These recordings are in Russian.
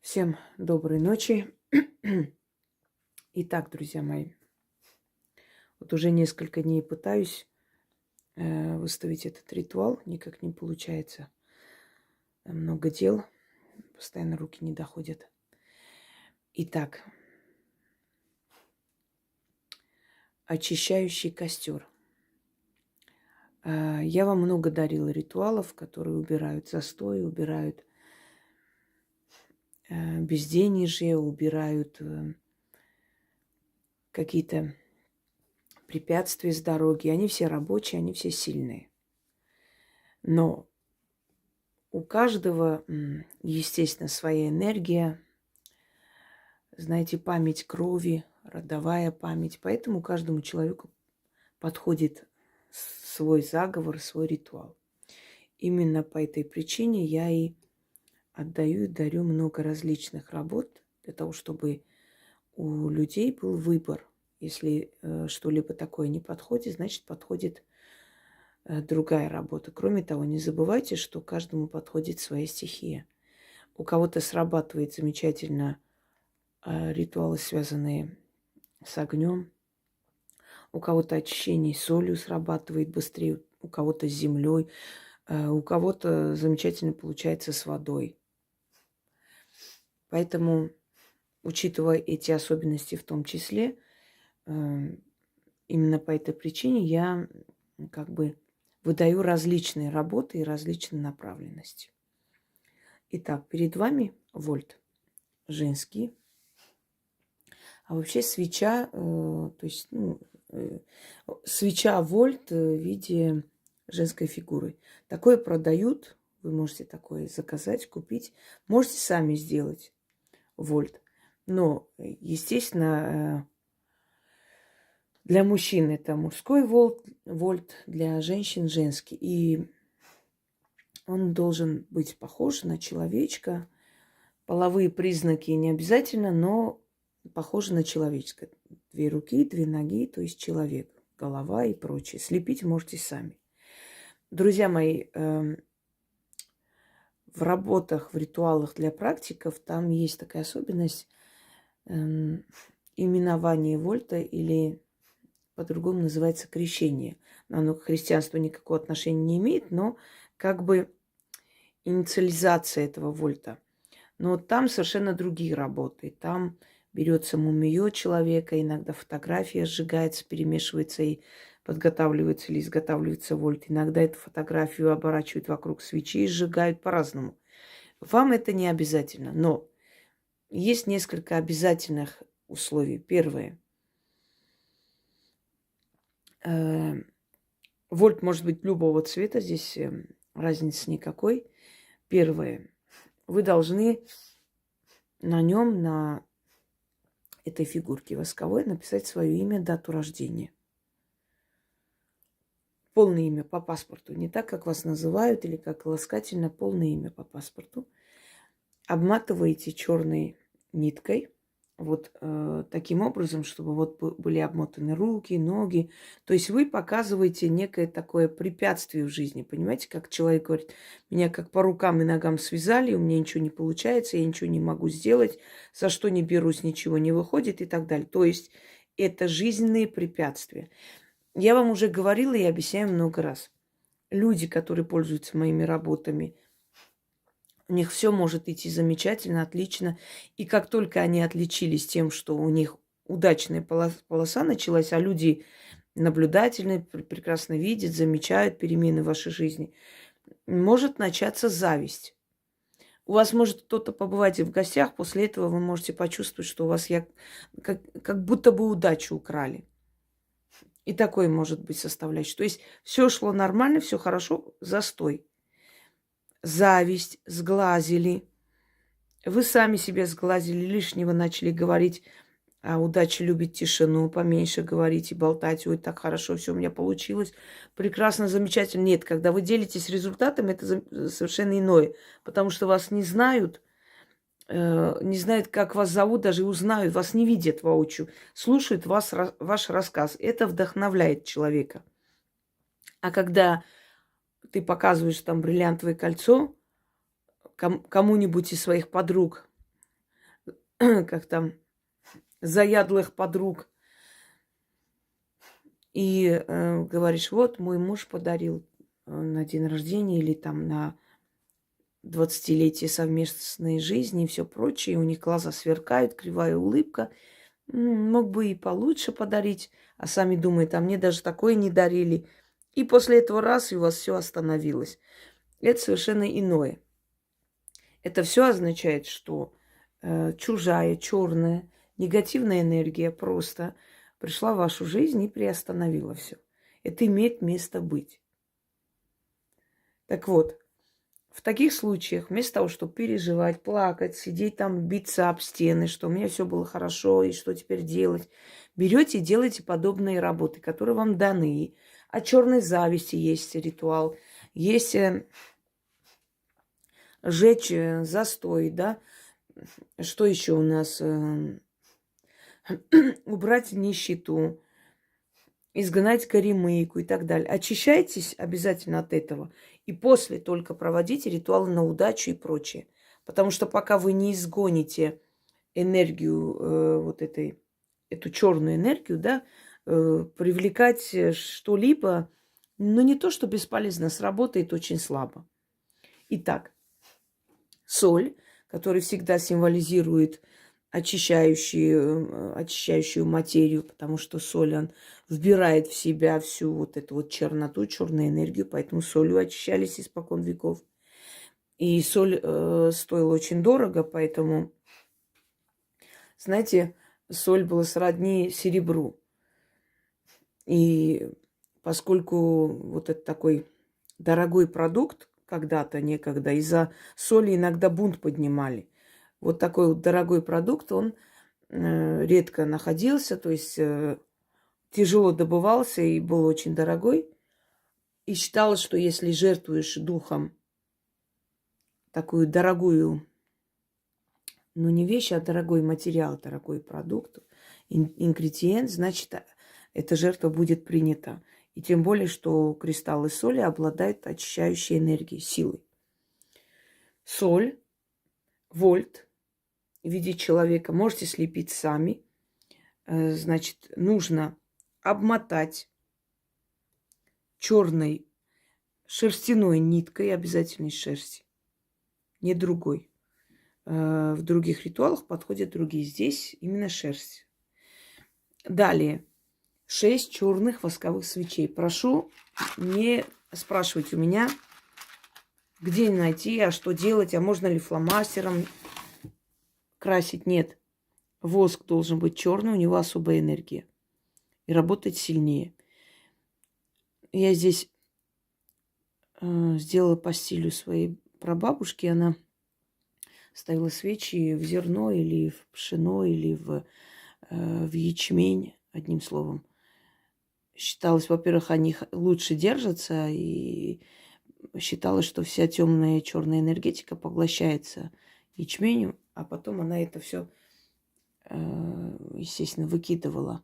Всем доброй ночи. Итак, друзья мои, вот уже несколько дней пытаюсь выставить этот ритуал, никак не получается. Много дел, постоянно руки не доходят. Итак, очищающий костер. Я вам много дарила ритуалов, которые убирают застой, убирают безденежье, убирают какие-то препятствия с дороги. Они все рабочие, они все сильные. Но у каждого, естественно, своя энергия, знаете, память крови, родовая память. Поэтому каждому человеку подходит свой заговор, свой ритуал. Именно по этой причине я и отдаю и дарю много различных работ для того, чтобы у людей был выбор. Если что-либо такое не подходит, значит, подходит другая работа. Кроме того, не забывайте, что каждому подходит своя стихия. У кого-то срабатывает замечательно ритуалы, связанные с огнем. У кого-то очищение солью срабатывает быстрее, у кого-то с землей, у кого-то замечательно получается с водой. Поэтому, учитывая эти особенности в том числе, именно по этой причине я как бы выдаю различные работы и различные направленности. Итак, перед вами вольт женский. А вообще свеча, то есть, свеча вольт в виде женской фигуры. Такое продают, вы можете такое заказать, купить. Можете сами сделать вольт. Но, естественно, для мужчин это мужской вольт, для женщин женский. И он должен быть похож на человечка. Половые признаки не обязательно, но похоже на человеческое. 2 руки, 2 ноги, то есть человек, голова и прочее. Слепить можете сами. Друзья мои, в работах, в ритуалах для практиков там есть такая особенность именование вольта или по-другому называется крещение. Оно к христианству никакого отношения не имеет, но как бы инициализация этого вольта. Но там совершенно другие работы. Там берется мумиё человека, иногда фотография сжигается, перемешивается и подготавливается или изготавливается вольт. Иногда эту фотографию оборачивают вокруг свечи и сжигают по-разному. Вам это не обязательно, но есть несколько обязательных условий. Первое. Вольт может быть любого цвета, здесь разницы никакой. Первое. Вы должны на нем, на этой фигурке восковой, написать свое имя, дату рождения. Полное имя по паспорту. Не так, как вас называют или как ласкательно, полное имя по паспорту. Обматываете черной ниткой. Вот таким образом, чтобы вот были обмотаны руки, ноги. То есть вы показываете некое такое препятствие в жизни. Понимаете, как человек говорит, меня как по рукам и ногам связали, у меня ничего не получается, я ничего не могу сделать, за что не берусь, ничего не выходит и так далее. То есть это жизненные препятствия. Я вам уже говорила и объясняю много раз. Люди, которые пользуются моими работами, у них все может идти замечательно, отлично. И как только они отличились тем, что у них удачная полоса началась, а люди наблюдательные, прекрасно видят, замечают перемены в вашей жизни, может начаться зависть. У вас может кто-то побывать и в гостях, после этого вы можете почувствовать, что у вас как будто бы удачу украли. И такое может быть составляющей. То есть все шло нормально, все хорошо, застой. Зависть, сглазили. Вы сами себя сглазили, лишнего начали говорить, а удача любит тишину, поменьше говорить и болтать. Ой, так хорошо, все у меня получилось. Прекрасно, замечательно. Нет, когда вы делитесь результатом, это совершенно иное. Потому что вас не знают, не знают, как вас зовут, даже узнают, вас не видят воочию. Слушают ваш рассказ. Это вдохновляет человека. А когда ты показываешь там бриллиантовое кольцо кому-нибудь из своих подруг, как там, заядлых подруг. И говоришь, вот мой муж подарил на день рождения или там на 20-летие совместной жизни и все прочее. У них глаза сверкают, кривая улыбка. Мог бы и получше подарить, а сами думают, а мне даже такое не дарили. И после этого раз и у вас все остановилось. Это совершенно иное. Это все означает, что чужая, черная, негативная энергия просто пришла в вашу жизнь и приостановила все. Это имеет место быть. Так вот, в таких случаях, вместо того, чтобы переживать, плакать, сидеть там, биться об стены, что у меня все было хорошо, и что теперь делать, берете и делаете подобные работы, которые вам даны. О черной зависти есть ритуал, есть жечь застой, да. Что еще у нас? Убрать нищету, изгнать горемыку и так далее. Очищайтесь обязательно от этого. И после только проводите ритуалы на удачу и прочее. Потому что пока вы не изгоните энергию, эту черную энергию, да, привлекать что-либо, ну не то, что бесполезно, сработает очень слабо. Итак, соль, которая всегда символизирует очищающую материю, потому что соль, он вбирает в себя всю вот эту вот черноту, черную энергию, поэтому солью очищались испокон веков. И соль стоила очень дорого, поэтому, знаете, соль была сродни серебру. И поскольку вот это такой дорогой продукт, когда-то, некогда, из-за соли иногда бунт поднимали. Вот такой вот дорогой продукт, он редко находился, то есть тяжело добывался и был очень дорогой. И считалось, что если жертвуешь духом такую дорогую, ну не вещь, а дорогой материал, дорогой продукт, ингредиент, значит, эта жертва будет принята. И тем более, что кристаллы соли обладают очищающей энергией, силой. Соль, вольт в виде человека можете слепить сами. Значит, нужно обмотать черной шерстяной ниткой, обязательно из шерсти, не другой. В других ритуалах подходят другие. Здесь именно шерсть. Далее. 6 черных восковых свечей. Прошу не спрашивать у меня, где найти, а что делать, а можно ли фломастером красить. Нет. Воск должен быть черный, у него особая энергия. И работать сильнее. Я здесь сделала по стилю своей прабабушки. Она ставила свечи в зерно или в пшено, или в ячмень, одним словом. Считалось, во-первых, они лучше держатся, и считалось, что вся темная черная энергетика поглощается ячменем, а потом она это все, естественно, выкидывала.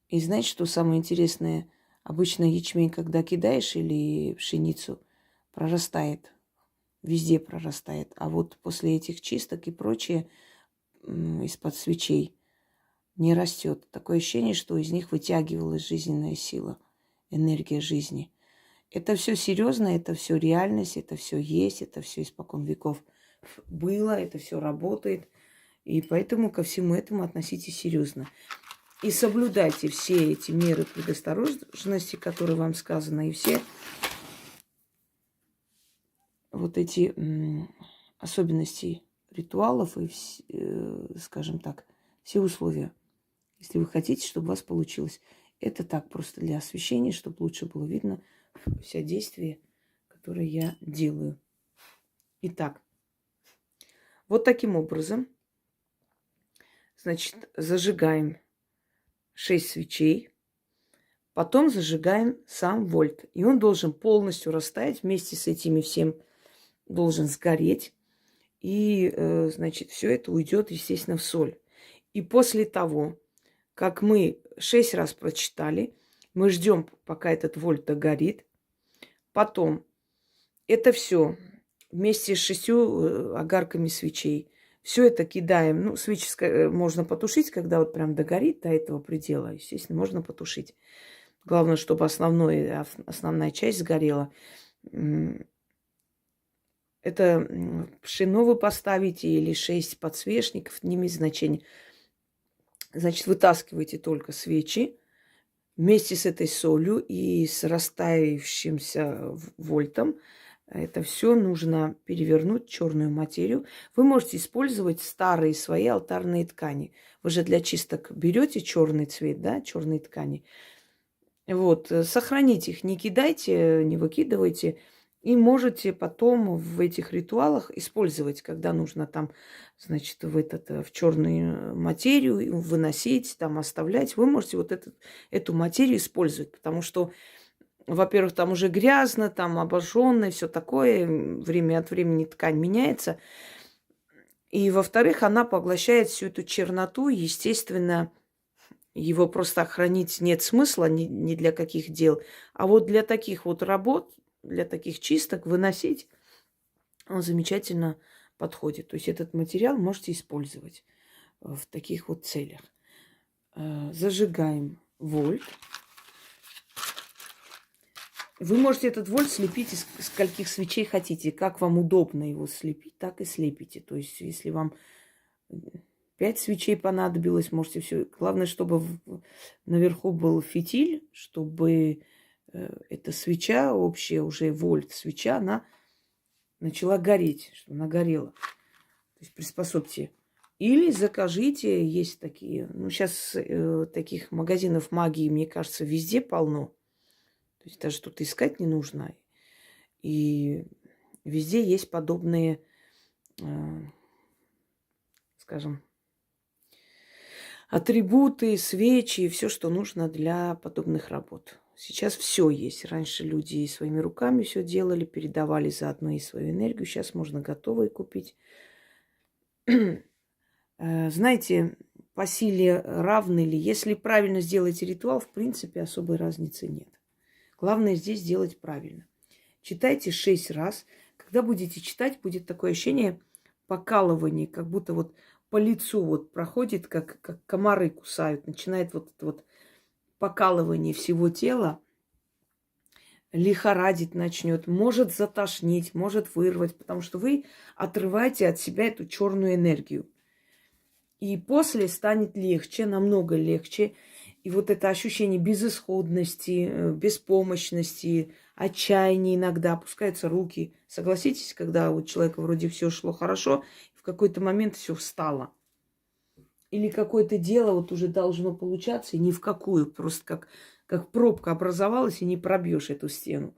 И знаете, что самое интересное? Обычно ячмень, когда кидаешь, или пшеницу, прорастает. Везде прорастает. А вот после этих чисток и прочее из-под свечей не растет. Такое ощущение, что из них вытягивалась жизненная сила, энергия жизни. Это все серьезно, это все реальность, это все есть, это все испокон веков было, это все работает. И поэтому ко всему этому относитесь серьезно. И соблюдайте все эти меры предосторожности, которые вам сказаны, и все вот эти особенности ритуалов и, скажем так, все условия, если вы хотите, чтобы у вас получилось. Это так, просто для освещения, чтобы лучше было видно все действия, которые я делаю. Итак, вот таким образом, значит, зажигаем 6 свечей, потом зажигаем сам вольт. И он должен полностью растаять, вместе с этими всем должен сгореть. И, значит, все это уйдет, естественно, в соль. И после того, как мы 6 раз прочитали, мы ждем, пока этот вольт догорит. Потом это все вместе с 6 огарками свечей Все это кидаем. Ну, свечи можно потушить, когда вот прям догорит до этого предела. Естественно, можно потушить. Главное, чтобы основная часть сгорела. Это пшено вы поставите или 6 подсвечников, не имеет значения. Значит, вытаскивайте только свечи вместе с этой солью и с растаявшимся вольтом. Это все нужно перевернуть, черную материю. Вы можете использовать старые свои алтарные ткани. Вы же для чисток берете черный цвет, да, черные ткани. Вот, сохраните их, не кидайте, не выкидывайте. И можете потом в этих ритуалах использовать, когда нужно там, значит, в черную материю выносить, там оставлять. Вы можете вот эту материю использовать, потому что, во-первых, там уже грязно, там обожжённое, все такое, время от времени ткань меняется. И, во-вторых, она поглощает всю эту черноту, естественно, его просто хранить нет смысла ни для каких дел. А вот для таких вот работ, для таких чисток выносить, он замечательно подходит. То есть этот материал можете использовать в таких вот целях. Зажигаем вольт. Вы можете этот вольт слепить из скольких свечей хотите. Как вам удобно его слепить, так и слепите. То есть если вам 5 свечей понадобилось, можете все. Главное, чтобы наверху был фитиль, чтобы эта свеча, общая уже вольт свеча, она начала гореть, чтобы она горела. То есть приспособьте. Или закажите, есть такие, ну сейчас таких магазинов магии, мне кажется, везде полно. То есть даже тут искать не нужно. И везде есть подобные, скажем, атрибуты, свечи, все, что нужно для подобных работ. Сейчас все есть. Раньше люди своими руками все делали, передавали заодно и свою энергию. Сейчас можно готовые купить. Знаете, по силе равны ли? Если правильно сделаете ритуал, в принципе, особой разницы нет. Главное здесь сделать правильно. Читайте 6 раз. Когда будете читать, будет такое ощущение покалывания, как будто вот по лицу вот проходит, как комары кусают. Начинает вот это вот покалывание всего тела. Лихорадить начнет, может затошнить, может вырвать, потому что вы отрываете от себя эту черную энергию. И после станет легче, намного легче. И вот это ощущение безысходности, беспомощности, отчаяния иногда, опускаются руки. Согласитесь, когда у человека вроде все шло хорошо, в какой-то момент все встало. Или какое-то дело вот уже должно получаться, и ни в какую, просто как пробка образовалась, и не пробьешь эту стену.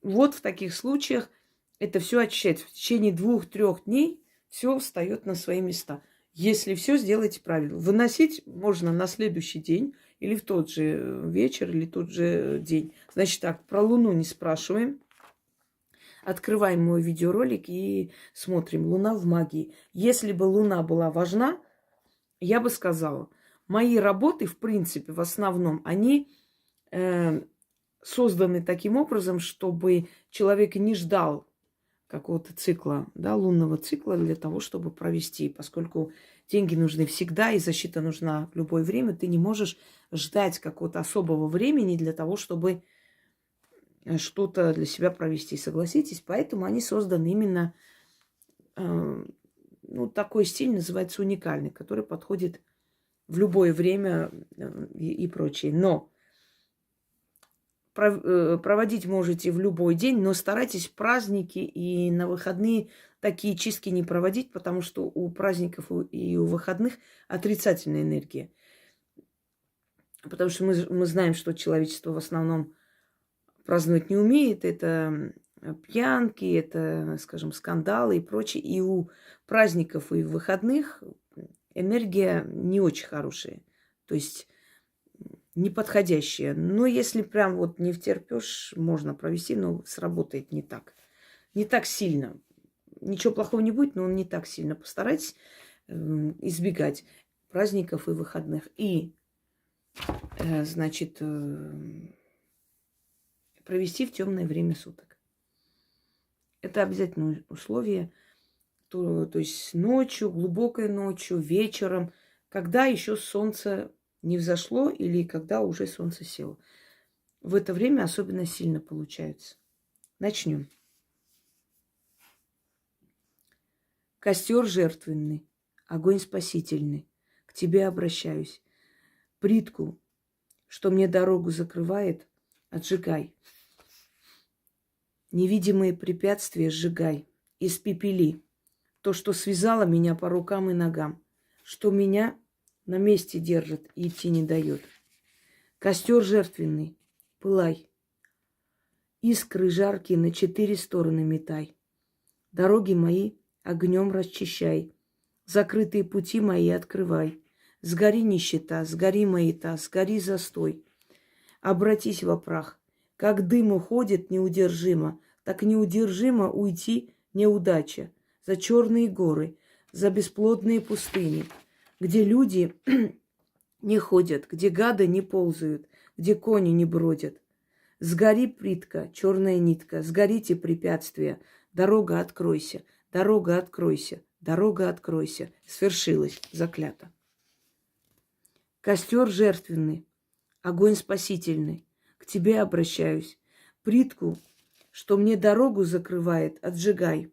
Вот в таких случаях это все очищается. В течение 2-3 дней все встает на свои места. Если все сделаете правильно. Выносить можно на следующий день, или в тот же вечер, или тот же день. Значит так, про Луну не спрашиваем. Открываем мой видеоролик и смотрим. Луна в магии. Если бы Луна была важна, я бы сказала, мои работы, в принципе, в основном, они созданы таким образом, чтобы человек не ждал какого-то цикла, да, лунного цикла для того, чтобы провести. Поскольку деньги нужны всегда и защита нужна в любое время, ты не можешь ждать какого-то особого времени для того, чтобы что-то для себя провести. Согласитесь? Поэтому они созданы именно, такой стиль называется уникальный, который подходит в любое время и прочее. Но проводить можете в любой день, но старайтесь в праздники и на выходные такие чистки не проводить, потому что у праздников и у выходных отрицательная энергия. Потому что мы знаем, что человечество в основном праздновать не умеет. Это пьянки, это, скажем, скандалы и прочее. И у праздников и выходных энергия не очень хорошая. То есть неподходящая. Но если прям вот не втерпёшь, можно провести, но сработает не так. Не так сильно. Ничего плохого не будет, но он не так сильно. Постарайтесь избегать праздников и выходных. И, провести в темное время суток. Это обязательное условие. то есть ночью, глубокой ночью, вечером, когда еще солнце не взошло или когда уже солнце село. В это время особенно сильно получается. Начнем. Костер жертвенный, огонь спасительный, к тебе обращаюсь. Плитку, что мне дорогу закрывает, отжигай. Невидимые препятствия сжигай, испепели. То, что связало меня по рукам и ногам, что меня на месте держит и идти не дает. Костер жертвенный, пылай. Искры жаркие на 4 стороны метай. Дороги мои огнем расчищай. Закрытые пути мои открывай. Сгори нищета, сгори маята, сгори застой. Обратись во прах. Как дым уходит неудержимо, так неудержимо уйти неудача. За черные горы, за бесплодные пустыни, где люди не ходят, где гады не ползают, где кони не бродят. Сгори плитка, черная нитка, сгорите препятствия, дорога откройся, дорога откройся, дорога откройся. Свершилось, заклято. Костер жертвенный, огонь спасительный, к тебе обращаюсь. Плитку, что мне дорогу закрывает, отжигай.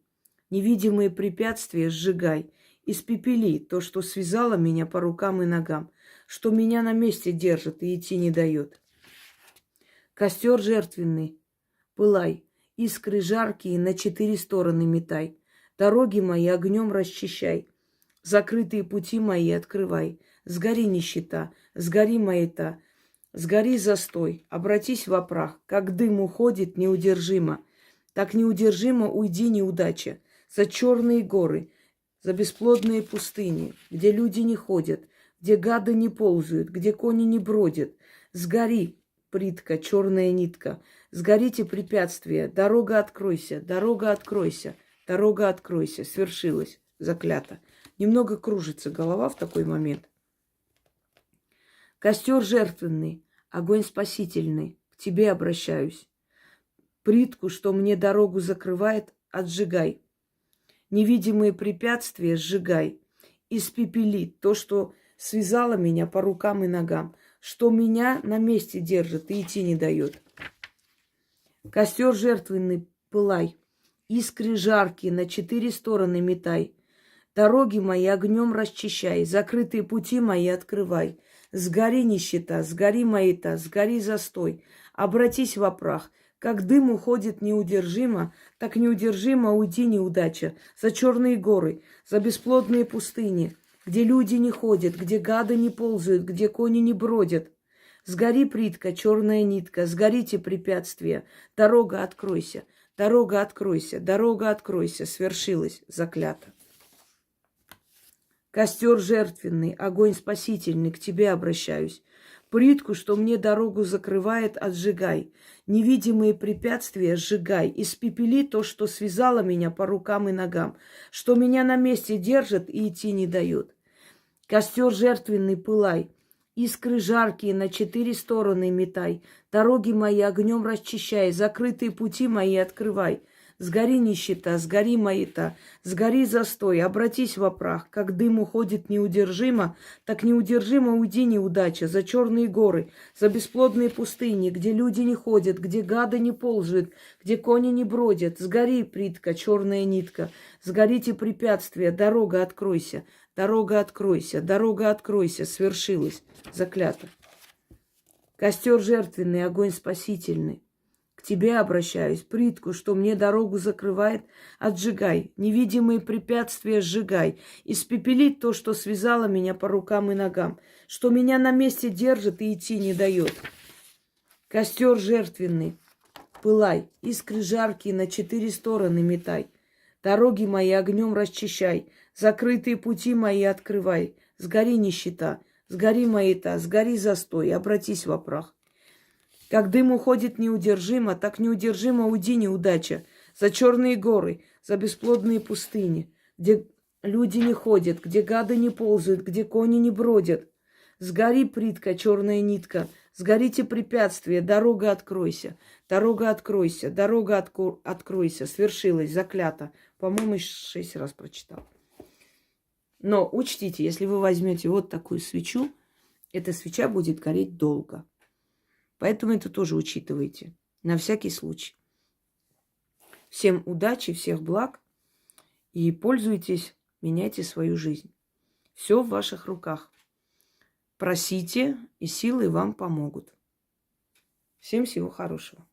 Невидимые препятствия сжигай. Испепели то, что связало меня по рукам и ногам, что меня на месте держит и идти не дает. Костер жертвенный, пылай, искры жаркие на 4 стороны метай. Дороги мои огнем расчищай, закрытые пути мои открывай. Сгори нищета, сгори маята, сгори застой, обратись во прах. Как дым уходит неудержимо, так неудержимо уйди неудача. За черные горы, за бесплодные пустыни, где люди не ходят, где гады не ползают, где кони не бродят. Сгори, плитка, черная нитка, сгорите препятствия, дорога откройся, дорога откройся, дорога откройся. Свершилось, заклято. Немного кружится голова в такой момент. Костер жертвенный, огонь спасительный, к тебе обращаюсь. Плитку, что мне дорогу закрывает, отжигай. Невидимые препятствия сжигай. Испепели то, что связало меня по рукам и ногам, что меня на месте держит и идти не дает. Костер жертвенный, пылай. Искры жаркие на 4 стороны метай. Дороги мои огнем расчищай, закрытые пути мои открывай. Сгори нищета, сгори маята, сгори застой. Обратись во прах. Как дым уходит неудержимо, так неудержимо уйди неудача. За черные горы, за бесплодные пустыни, где люди не ходят, где гады не ползают, где кони не бродят. Сгори плитка, черная нитка, сгорите препятствия. Дорога откройся, дорога откройся, дорога откройся. Свершилось, заклято. Костер жертвенный, огонь спасительный, к тебе обращаюсь. Плитку, что мне дорогу закрывает, отжигай. Невидимые препятствия сжигай. Испепели то, что связало меня по рукам и ногам, что меня на месте держит и идти не дает. Костер жертвенный, пылай. Искры жаркие на 4 стороны метай. Дороги мои огнем расчищай, закрытые пути мои открывай. Сгори нищета, сгори маята, сгори застой, обратись во прах. Как дым уходит неудержимо, так неудержимо уйди неудача. За черные горы, за бесплодные пустыни, где люди не ходят, где гады не ползают, где кони не бродят. Сгори, плитка, черная нитка, сгорите препятствия, дорога откройся, дорога откройся, дорога откройся. Свершилось, заклято. Костер жертвенный, огонь спасительный. К тебе обращаюсь, плитку, что мне дорогу закрывает, отжигай. Невидимые препятствия сжигай. Испепели то, что связало меня по рукам и ногам, что меня на месте держит и идти не дает. Костер жертвенный, пылай, искры жаркие на 4 стороны метай. Дороги мои огнем расчищай, закрытые пути мои открывай. Сгори нищета, сгори маята, сгори застой, обратись во прах. Как дым уходит неудержимо, так неудержимо уйди неудача. За черные горы, за бесплодные пустыни, где люди не ходят, где гады не ползают, где кони не бродят. Сгори, плитка, черная нитка, Сгорите препятствия, дорога откройся, дорога откройся, дорога откройся, свершилась, заклято. По-моему, 6 раз прочитал. Но учтите, если вы возьмете вот такую свечу, эта свеча будет гореть долго. Поэтому это тоже учитывайте. На всякий случай. Всем удачи, всех благ. И пользуйтесь, меняйте свою жизнь. Все в ваших руках. Просите, и силы вам помогут. Всем всего хорошего.